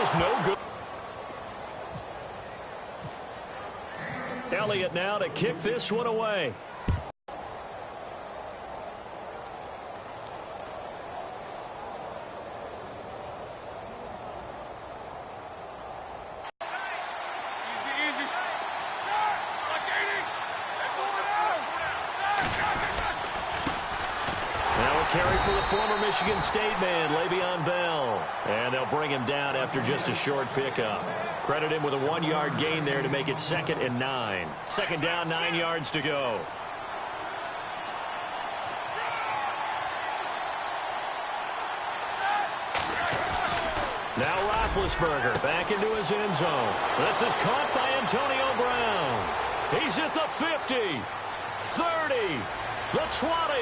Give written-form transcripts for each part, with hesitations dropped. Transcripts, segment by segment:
is no good. Elliott now to kick this one away. Carry for the former Michigan State man, Le'Veon Bell. And they'll bring him down after just a short pickup. Credit him with a 1-yard gain there to make it 2nd and 9. Second down, 9 yards to go. Now Roethlisberger back into his end zone. This is caught by Antonio Brown. He's at the 50, 30, the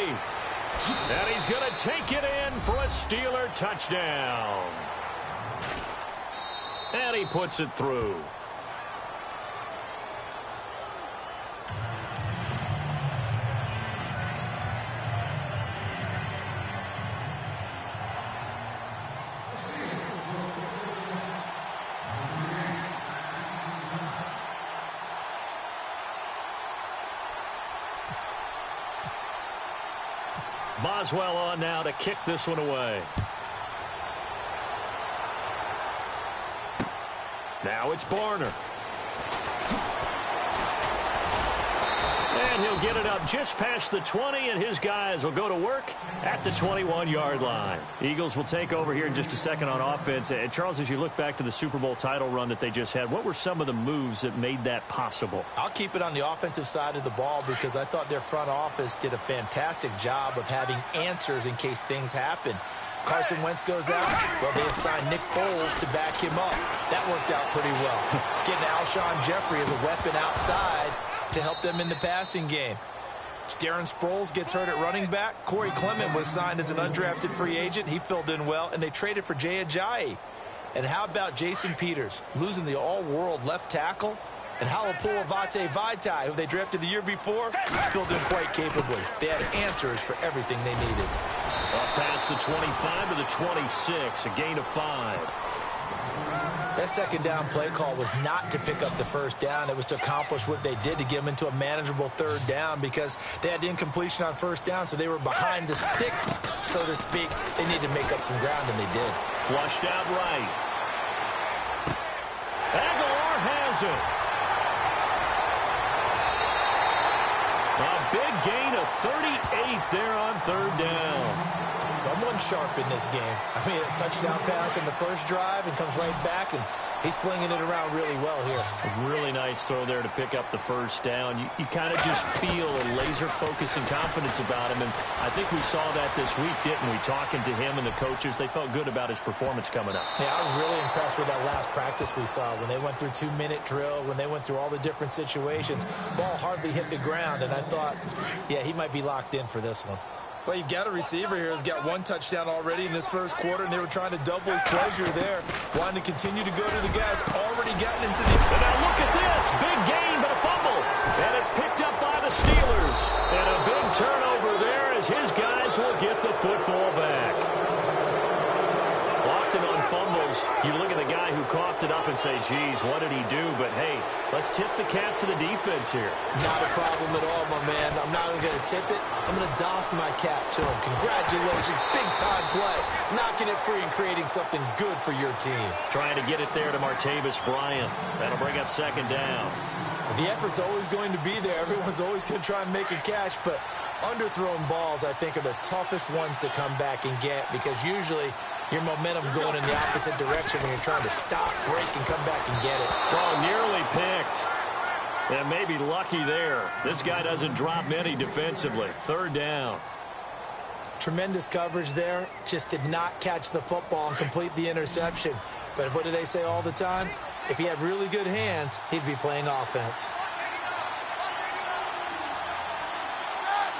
20. And he's going to take it in for a Steeler touchdown. And he puts it through. Boswell on now to kick this one away. Now it's Barner. And he'll get it up just past the 20, and his guys will go to work at the 21-yard line. Eagles will take over here in just a second on offense. And Charles, as you look back to the Super Bowl title run that they just had, what were some of the moves that made that possible? I'll keep it on the offensive side of the ball because I thought their front office did a fantastic job of having answers in case things happen. Carson Wentz goes out. Well, they had signed Nick Foles to back him up. That worked out pretty well. Getting Alshon Jeffrey as a weapon outside to help them in the passing game. Darren Sproles gets hurt at running back. Corey Clement was signed as an undrafted free agent. He filled in well, and they traded for Jay Ajayi. And how about Jason Peters losing the all-world left tackle? And Halapua Vitae, who they drafted the year before, filled in quite capably. They had answers for everything they needed. Up past the 25 to the 26, a gain of 5. That second down play call was not to pick up the first down. It was to accomplish what they did to get them into a manageable third down because they had incompletion on first down, so they were behind the sticks, so to speak. They needed to make up some ground, and they did. Flushed out right. Aguilar has it. A big gain of 38 there on third down. Someone sharp in this game. I mean, a touchdown pass in the first drive and comes right back, and he's flinging it around really well here. A really nice throw there to pick up the first down. You kind of just feel a laser focus and confidence about him, and I think we saw that this week, didn't we? Talking to him and the coaches, they felt good about his performance coming up. Yeah, I was really impressed with that last practice we saw when they went through 2-minute drill, when they went through all the different situations. Ball hardly hit the ground, and I thought, yeah, he might be locked in for this one. Well, you've got a receiver here who's got 1 touchdown already in this first quarter, and they were trying to double his pleasure there, wanting to continue to go to the guys already gotten into the... And now look at this. Big gain, but a fumble. And it's picked up by the Steelers. And a big turnover there as his guys will get the football back. Often on fumbles, you look at the guy who coughed it up and say, geez, what did he do? But, hey, let's tip the cap to the defense here. Not a problem at all, my man. I'm not even going to tip it. I'm going to doff my cap to him. Congratulations. Big-time play. Knocking it free and creating something good for your team. Trying to get it there to Martavis Bryant. That'll bring up second down. The effort's always going to be there. Everyone's always going to try and make a catch, but underthrown balls, I think, are the toughest ones to come back and get because usually your momentum's going in the opposite direction when you're trying to stop, break, and come back and get it. Well, nearly picked. And maybe lucky there. This guy doesn't drop many defensively. Third down. Tremendous coverage there. Just did not catch the football and complete the interception. But what do they say all the time? If he had really good hands, he'd be playing offense.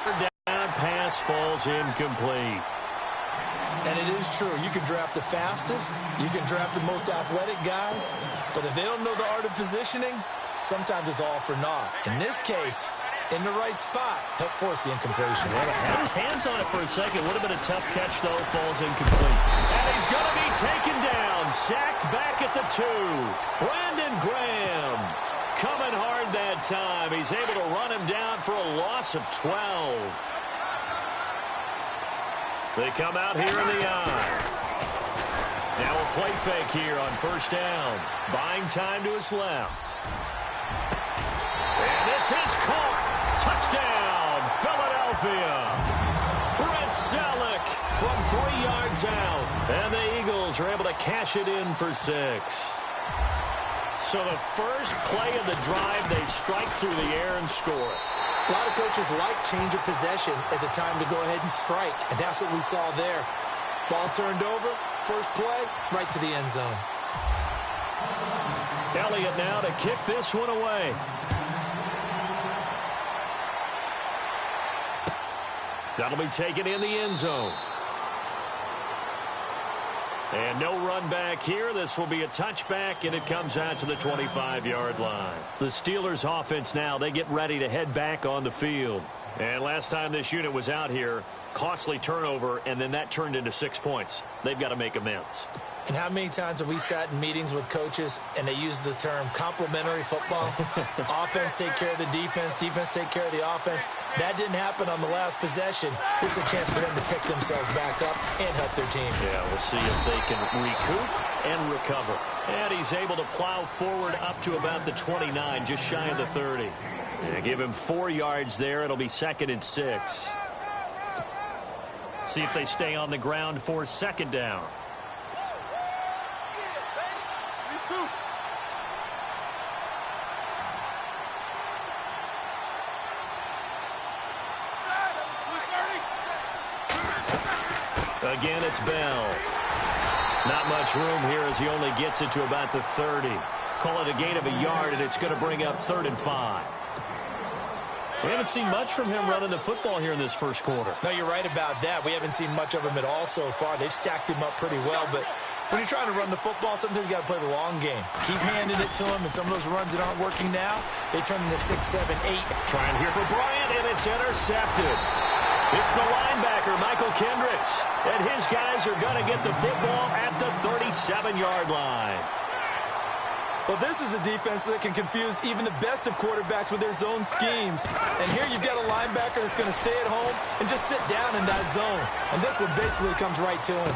Third down pass falls incomplete. And it is true. You can draft the fastest. You can draft the most athletic guys. But if they don't know the art of positioning, sometimes it's all for naught. In this case, in the right spot, help force the incompletion. Had his hands on it for a second. Would have been a tough catch, though. Falls incomplete. he's going to be taken down. Sacked back at the 2. Brandon Graham coming hard that time. He's able to run him down for a loss of 12. They come out here in the eye. Now a play fake here on first down. Buying time to his left. And this is caught. Touchdown, Philadelphia. Brent Selleck from 3 yards out. And the Eagles are able to cash it in for 6. So the first play of the drive, they strike through the air and score. A lot of coaches like change of possession as a time to go ahead and strike, and that's what we saw there. Ball turned over, first play, right to the end zone. Elliott now to kick this one away. That'll be taken in the end zone. And no run back here. This will be a touchback, and it comes out to the 25-yard line. The Steelers' offense now, they get ready to head back on the field. And last time this unit was out here, costly turnover, and then that turned into 6 points. They've got to make amends. And how many times have we sat in meetings with coaches and they use the term complementary football? Offense take care of the defense, defense take care of the offense. That didn't happen on the last possession. This is a chance for them to pick themselves back up and help their team. Yeah, we'll see if they can recoup and recover. And he's able to plow forward up to about the 29, just shy of the 30. And give him 4 yards there. It'll be 2nd and 6. See if they stay on the ground for 2nd down. Again, it's Bell. Not much room here as he only gets it to about the 30. Call it a gain of a yard, and it's going to bring up 3rd and 5. We haven't seen much from him running the football here in this first quarter. No, you're right about that. We haven't seen much of him at all so far. They've stacked him up pretty well, but when you're trying to run the football, sometimes you got to play the long game. Keep handing it to him, and some of those runs that aren't working now, they turn into 6, 7, 8. Trying here for Bryant, and it's intercepted. It's the linebacker, Michael Kendricks, and his guys are going to get the football at the 37-yard line. Well, this is a defense that can confuse even the best of quarterbacks with their zone schemes. And here you've got a linebacker that's going to stay at home and just sit down in that zone. And this one basically comes right to him.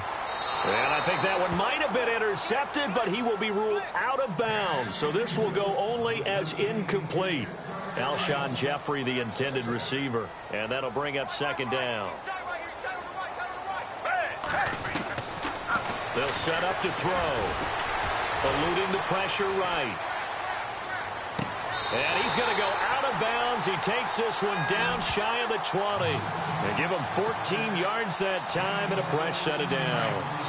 And I think that one might have been intercepted, but he will be ruled out of bounds. So this will go only as incomplete. Alshon Jeffrey, the intended receiver. And that'll bring up 2nd down. They'll set up to throw. Eluding the pressure right. And he's going to go out of bounds. He takes this one down shy of the 20. And give him 14 yards that time and a fresh set of downs.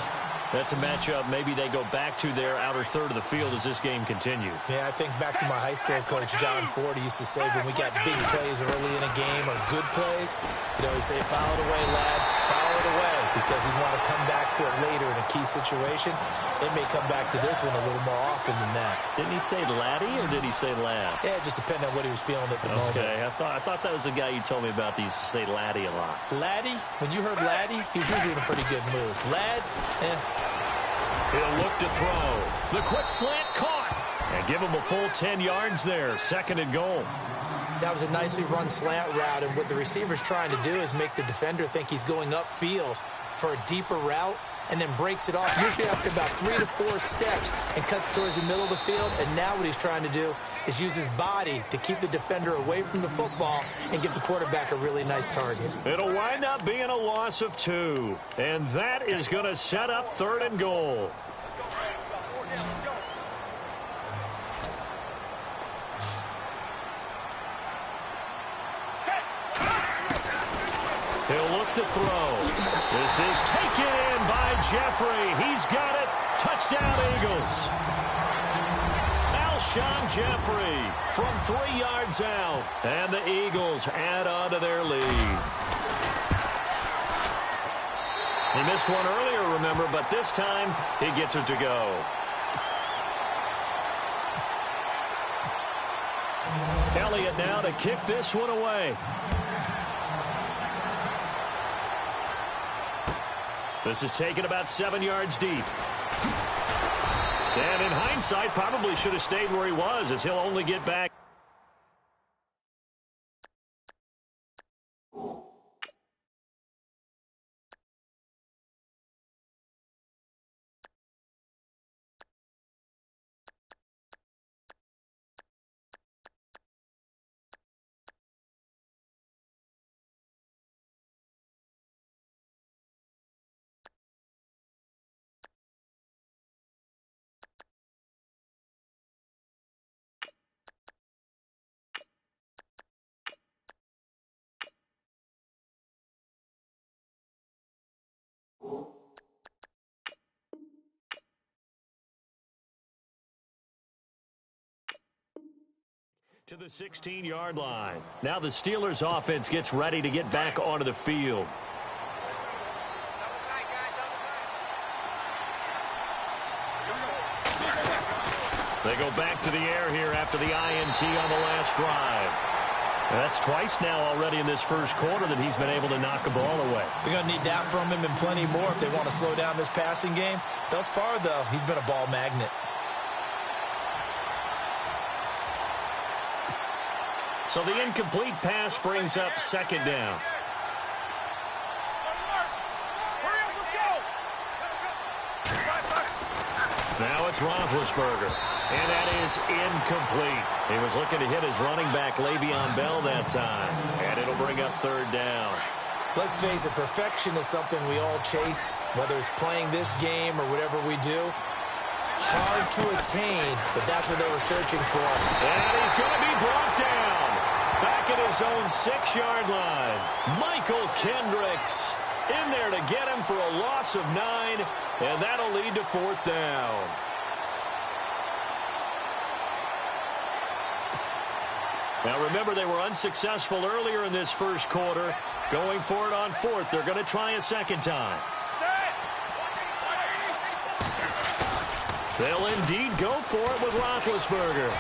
That's a matchup maybe they go back to their outer third of the field as this game continues. Yeah, I think back to my high school coach, John Ford. He used to say when we got big plays early in a game or good plays, he'd always say, foul it away, lad, foul it away, because he'd want to come back to it later in a key situation. They may come back to this one a little more often than that. Didn't he say laddie or did he say lad? Yeah, it just depended on what he was feeling at the moment. Okay, I thought that was the guy you told me about. He used to say laddie a lot. Laddie, when you heard laddie, he was usually in a pretty good mood. Lad, He'll look to throw. The quick slant caught. And give him a full 10 yards there. 2nd and goal. That was a nicely run slant route, and what the receiver's trying to do is make the defender think he's going upfield for a deeper route, and then breaks it off, usually after about 3 to 4 steps, and cuts towards the middle of the field. And now what he's trying to do is use his body to keep the defender away from the football and give the quarterback a really nice target. It'll wind up being a loss of 2, and that is going to set up 3rd and goal. He'll look to throw. This is taken in by Jeffrey. He's got it. Touchdown, Eagles. Alshon Jeffrey from 3 yards out. And the Eagles add on to their lead. He missed one earlier, remember, but this time he gets it to go. Elliott now to kick this one away. This is taken about 7 yards deep. And in hindsight, probably should have stayed where he was, as he'll only get back. To the 16-yard line. Now the Steelers offense gets ready to get back onto the field. They go back to the air here after the INT on the last drive. That's twice now already in this first quarter that he's been able to knock a ball away. They're going to need that from him and plenty more if they want to slow down this passing game. Thus far, though, he's been a ball magnet. So the incomplete pass brings up second down. Now it's Roethlisberger, and that is incomplete. He was looking to hit his running back, Le'Veon Bell, that time, and it'll bring up third down. Let's face it, perfection is something we all chase, whether it's playing this game or whatever we do. Hard to attain, but that's what they were searching for. And he's going to be brought down. Back at his own 6-yard line. Michael Kendricks in there to get him for a loss of 9, and that'll lead to fourth down. Now remember, they were unsuccessful earlier in this first quarter. Going for it on fourth. They're going to try a second time. They'll indeed go for it with Roethlisberger.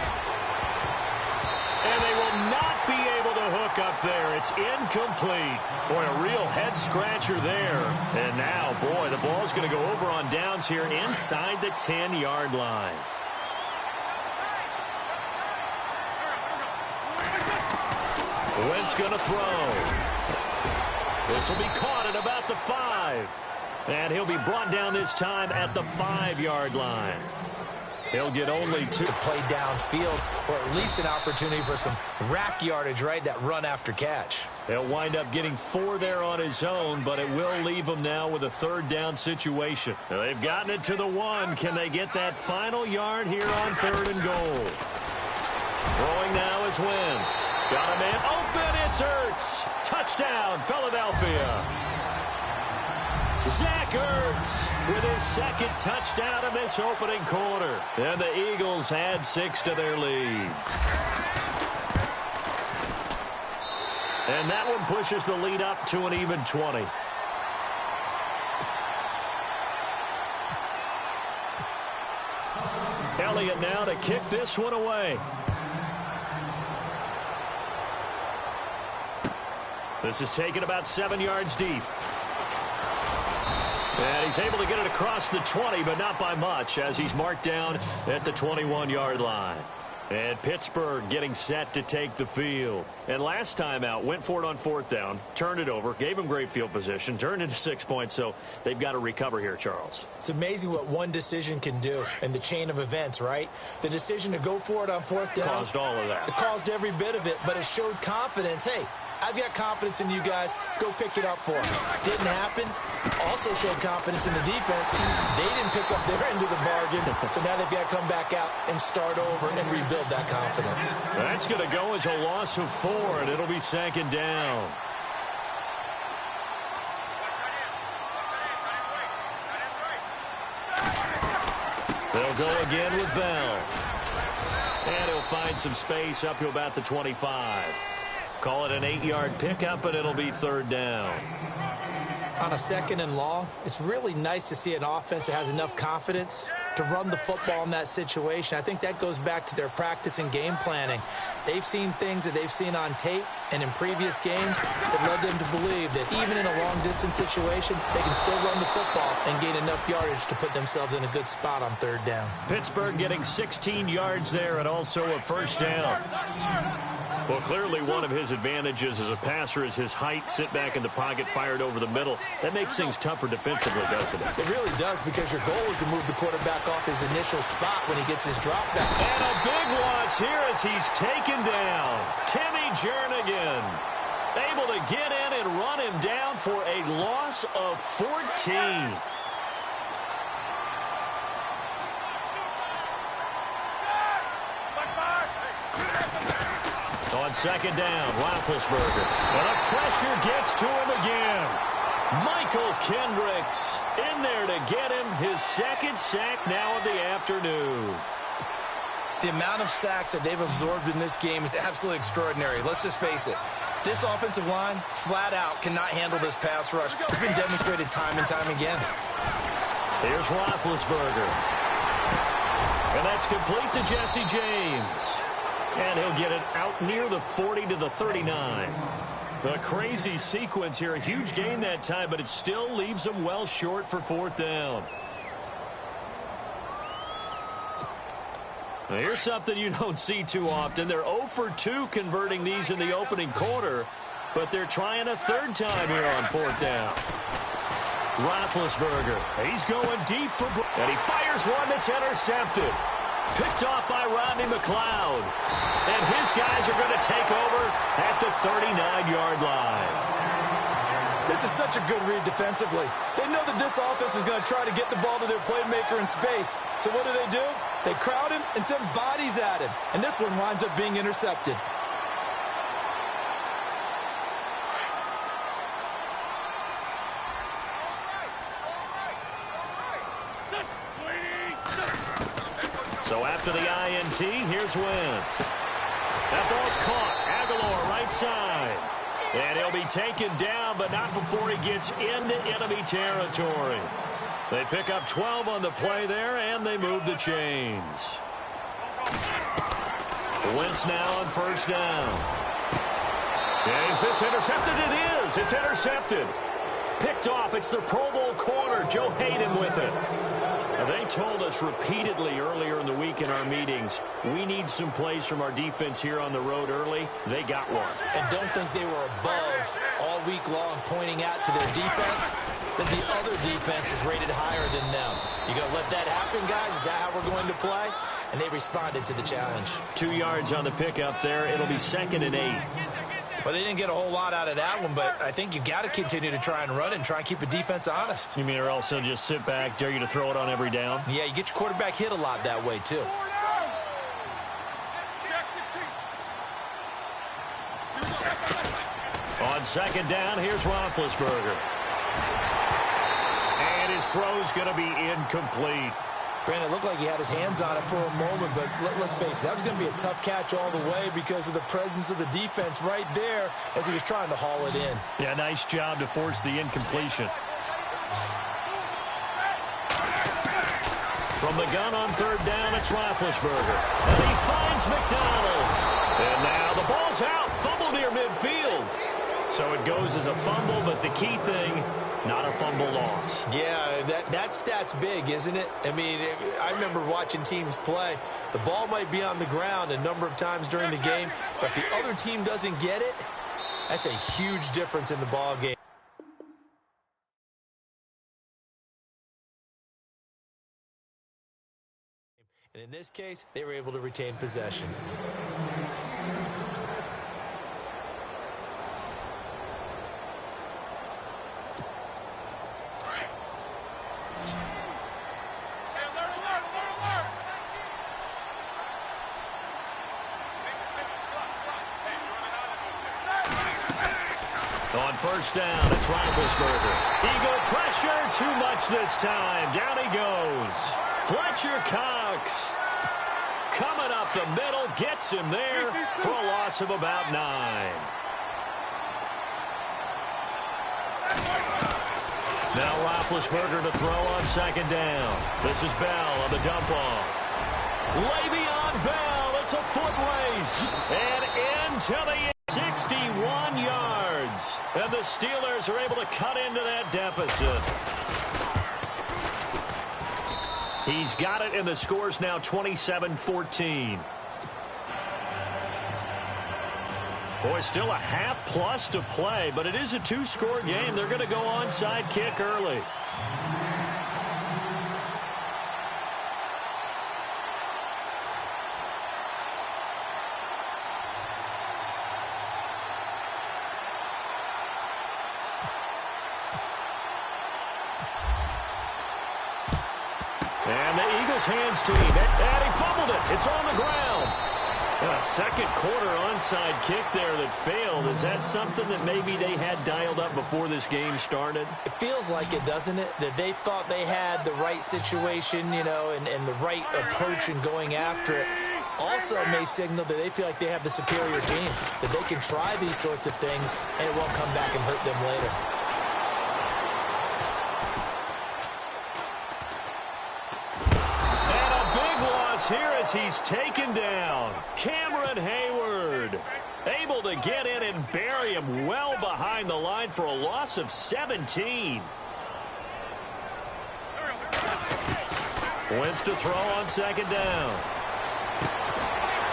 And they will not be able to hook up there. It's incomplete. Boy, a real head-scratcher there. And now, boy, the ball's going to go over on downs here inside the 10-yard line. Wentz going to throw. This will be caught at about the 5. And he'll be brought down this time at the 5-yard line. He'll get only 2 to play downfield, or at least an opportunity for some rack yardage, right? That run after catch. He'll wind up getting 4 there on his own, but it will leave him now with a third down situation. They've gotten it to the 1. Can they get that final yard here on 3rd and goal? Throwing now is Wentz. Got a man open. It's Ertz. Touchdown, Philadelphia. Zach Ertz with his second touchdown in this opening quarter. And the Eagles add 6 to their lead. And that one pushes the lead up to an even 20. Elliott now to kick this one away. This is taken about 7 yards deep. And he's able to get it across the 20, but not by much, as he's marked down at the 21-yard line. And Pittsburgh getting set to take the field. And last time out, went for it on 4th down, turned it over, gave him great field position, turned into 6 points, so they've got to recover here, Charles. It's amazing what one decision can do in the chain of events, right? The decision to go for it on 4th down. Caused all of that. It caused every bit of it, but it showed confidence. Hey, I've got confidence in you guys. Go pick it up for me. Didn't happen. Also showed confidence in the defense. They didn't pick up their end of the bargain, so now they've got to come back out and start over and rebuild that confidence. That's going to go as a loss of 4, and it'll be 2nd down. They'll go again with Bell. And he'll find some space up to about the 25. Call it an 8-yard pickup, and it'll be 3rd down. On a 2nd and long, it's really nice to see an offense that has enough confidence to run the football in that situation. I think that goes back to their practice and game planning. They've seen things that they've seen on tape and in previous games that led them to believe that even in a long-distance situation, they can still run the football and gain enough yardage to put themselves in a good spot on third down. Pittsburgh getting 16 yards there and also a first down. Well, clearly one of his advantages as a passer is his height. Sit back in the pocket, fired over the middle. That makes things tougher defensively, doesn't it? It really does, because your goal is to move the quarterback off his initial spot when he gets his drop back. And a big loss here as he's taken down. Timmy Jernigan able to get in and run him down for a loss of 14. On second down, Roethlisberger. And the pressure gets to him again. Michael Kendricks in there to get him his second sack now of the afternoon. The amount of sacks that they've absorbed in this game is absolutely extraordinary. Let's just face it. This offensive line, flat out, cannot handle this pass rush. It's been demonstrated time and time again. Here's Roethlisberger. And that's complete to Jesse James. And he'll get it out near the 40 to the 39. A crazy sequence here. A huge gain that time, but it still leaves them well short for fourth down. Now here's something you don't see too often. They're 0 for 2 converting these in the opening quarter, but they're trying a third time here on fourth down. Roethlisberger, he's going deep for... And he fires one that's intercepted. Picked off by Rodney McLeod. And his guys are going to take over at the 39-yard line. This is such a good read defensively. They know that this offense is going to try to get the ball to their playmaker in space. So what do? They crowd him and send bodies at him. And this one winds up being intercepted. So after the INT, here's Wentz. That ball's caught. Aguilar right side. And he'll be taken down, but not before he gets into enemy territory. They pick up 12 on the play there, and they move the chains. Wentz now on first down. And is this intercepted? It is. It's intercepted. Picked off. It's the Pro Bowl corner. Joe Hayden with it. They told us repeatedly earlier in the week in our meetings, we need some plays from our defense here on the road early. They got one. And don't think they were above all week long pointing out to their defense that the other defense is rated higher than them. You going to let that happen, guys? Is that how we're going to play? And they responded to the challenge. 2 yards on the pickup there. It'll be 2nd and 8. Well, they didn't get a whole lot out of that one, but I think you've got to continue to try and run and try and keep the defense honest. You mean or else they'll just sit back, dare you to throw it on every down? Yeah, you get your quarterback hit a lot that way, too. On second down, here's Roethlisberger. And his throw's going to be incomplete. Brandon, it looked like he had his hands on it for a moment, but let's face it, that was going to be a tough catch all the way because of the presence of the defense right there as he was trying to haul it in. Yeah, nice job to force the incompletion. From the gun on third down, it's Roethlisberger. And he finds McDonald. And now the ball's out. Fumble near midfield. So it goes as a fumble, but the key thing, not a fumble loss. Yeah, that stat's big, isn't it? I mean, I remember watching teams play. The ball might be on the ground a number of times during the game, but if the other team doesn't get it, that's a huge difference in the ball game. And in this case, they were able to retain possession. On first down, it's Roethlisberger. Eagle pressure, too much this time. Down he goes. Fletcher Cox coming up the middle, gets him there for a loss of about 9. Now Roethlisberger to throw on second down. This is Bell on the dump-off. Le'Veon Bell, it's a foot race. And into the 61 yards. And the Steelers are able to cut into that deficit. He's got it, and the score's now 27-14. Boy, still a half-plus to play, but it is a two-score game. They're going to go onside kick early. And the Eagles hands team, and he fumbled it. It's on the ground. A second quarter onside kick there that failed. Is that something that maybe they had dialed up before this game started? It feels like it, doesn't it? That they thought they had the right situation, you know, and the right approach in going after it. Also may signal that they feel like they have the superior team, that they can try these sorts of things, and it won't come back and hurt them later. Here as he's taken down. Cameron Hayward able to get in and bury him well behind the line for a loss of 17. Wentz to throw on second down.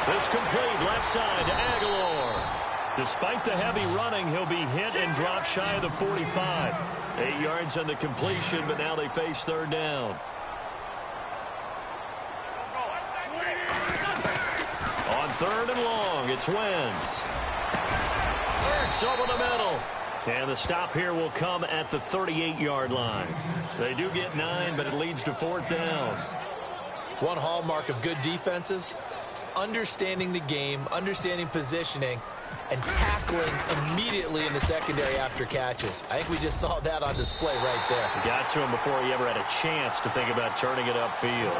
This complete left side to Aguilar. Despite the heavy running, he'll be hit and dropped shy of the 45. 8 yards on the completion, but now they face third down. Third and long, it's Wentz. Ertz over the middle. And the stop here will come at the 38-yard line. They do get 9, but it leads to fourth down. One hallmark of good defenses is understanding the game, understanding positioning, and tackling immediately in the secondary after catches. I think we just saw that on display right there. Got to him before he ever had a chance to think about turning it upfield.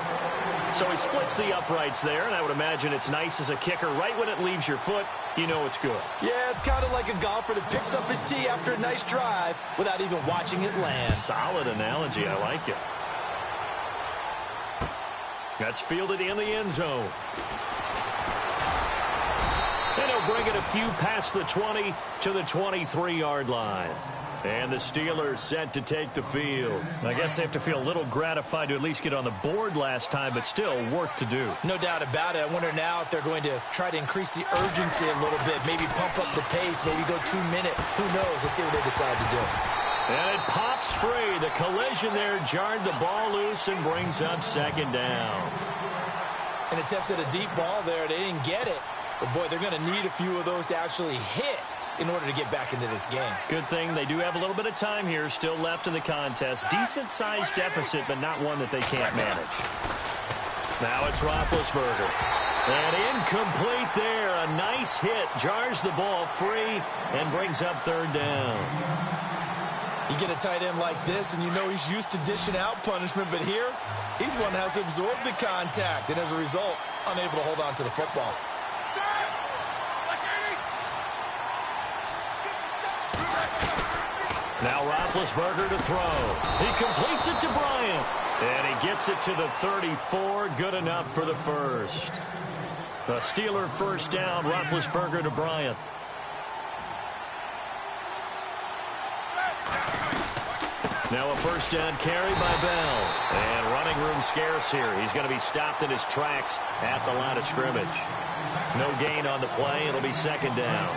So he splits the uprights there, and I would imagine it's nice as a kicker. Right when it leaves your foot, you know it's good. Yeah, it's kind of like a golfer that picks up his tee after a nice drive without even watching it land. Solid analogy. I like it. That's fielded in the end zone. And he'll bring it a few past the 20 to the 23-yard line. And the Steelers set to take the field. I guess they have to feel a little gratified to at least get on the board last time, but still work to do. No doubt about it. I wonder now if they're going to try to increase the urgency a little bit, maybe pump up the pace, maybe go 2 minute. Who knows? Let's see what they decide to do. And it pops free. The collision there jarred the ball loose and brings up second down. An attempt at a deep ball there. They didn't get it. But, boy, they're going to need a few of those to actually hit in order to get back into this game. Good thing they do have a little bit of time here still left in the contest. Decent-sized deficit, but not one that they can't manage. Now it's Roethlisberger. And incomplete there. A nice hit. Jars the ball free and brings up third down. You get a tight end like this, and you know he's used to dishing out punishment, but here, he's one that has to absorb the contact, and as a result, unable to hold on to the football. Now Roethlisberger to throw. He completes it to Bryant. And he gets it to the 34. Good enough for the first. A Steeler first down. Roethlisberger to Bryant. Now a first down carry by Bell. And running room scarce here. He's going to be stopped in his tracks at the line of scrimmage. No gain on the play. It'll be second down.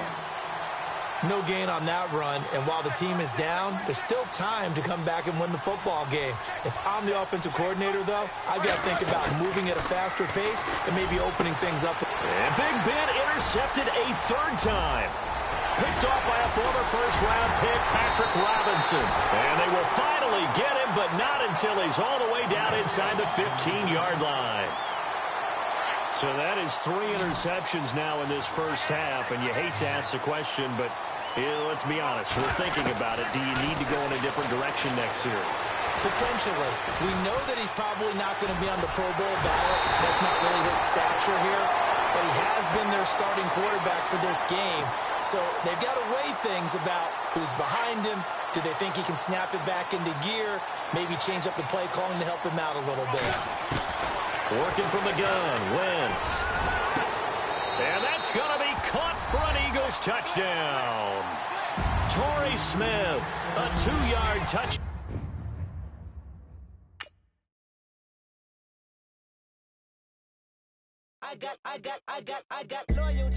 No gain on that run, and while the team is down, there's still time to come back and win the football game. If I'm the offensive coordinator, though, I've got to think about moving at a faster pace and maybe opening things up. And Big Ben intercepted a third time. Picked off by a former first-round pick, Patrick Robinson. And they will finally get him, but not until he's all the way down inside the 15-yard line. So that is 3 interceptions now in this first half, and you hate to ask the question, but let's be honest, we're thinking about it. Do you need to go in a different direction next year? Potentially. We know that he's probably not going to be on the Pro Bowl ballot. That's not really his stature here, but he has been their starting quarterback for this game. So they've got to weigh things about who's behind him. Do they think he can snap it back into gear? Maybe change up the play calling to help him out a little bit. Working from the gun, Wentz. And that's going to be caught for an Eagles touchdown. Torrey Smith, a 2-yard touchdown. I got loyalty.